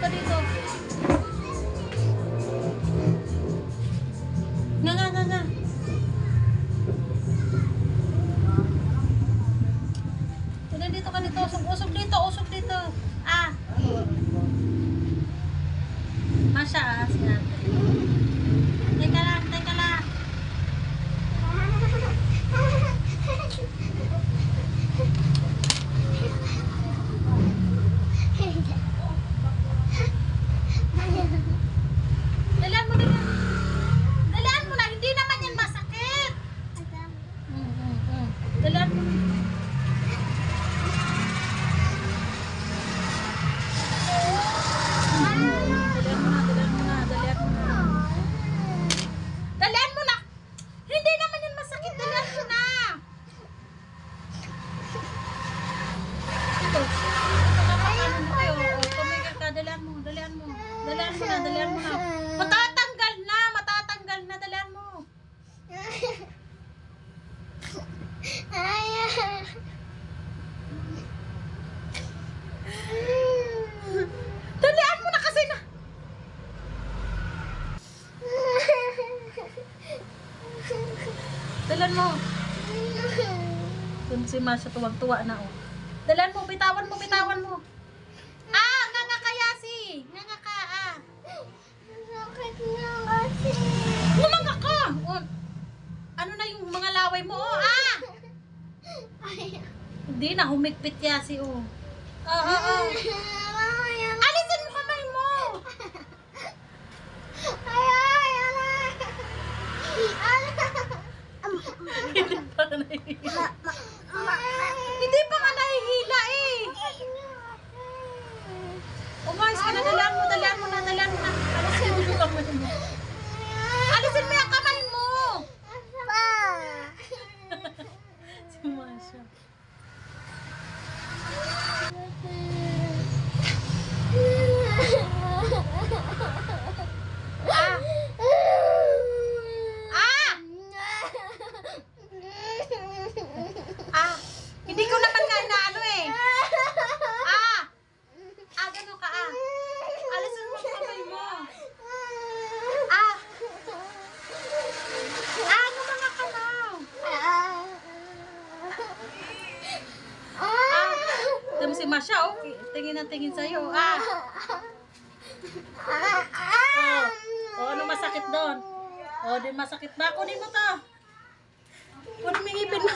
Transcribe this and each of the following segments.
ka dito. Nga. Dito ka dito. Usog dito. Ah. Masya, sinabi. Teka lang. Dalaan mo na. Hindi naman yan masakit. Dalaan mo na. Dalaan mo na. Hindi naman yan masakit. Dalaan mo na. Ito tumigil ka. Dalaan mo na. Matatanggal na. Dalaan mo. Dalaan mo na kasi na. Dalan mo. Kung si Masha tuwag-tuwa na, oh. Dalan mo, bitawan mo. Ah, nga kaya si. Nga ka, ah. Sakit na kasi. Lumanga ka. Oh. Ano na yung mga laway mo, oh, ah. Hindi na, humigpit yasi, oh. Alisin mo kamay mo. Hindi pa nga nahihila eh. Umayos ka na, dalaan mo na. Alisin mo yung kamay mo. Alisin mo yung kamay mo. Si Masha. Hindi ko naman nga inaano eh. Gano'n ka, alisin mo ang kamay mo. Gumanga ka na. Ito si Masha, oh. Tingin na tingin sa'yo, ano masakit doon? Di masakit ba? Kunin mo to. Kunin mo yung ipin mo.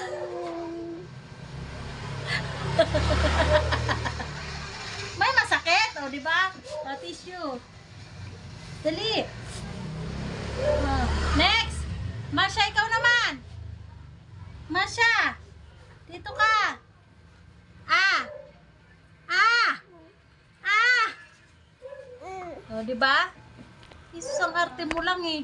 May masakit, di ba? Tissue. Dali. Next. Masha, ikaw naman. Masha. Dito ka. Di ba? Isus ang arte mo lang eh.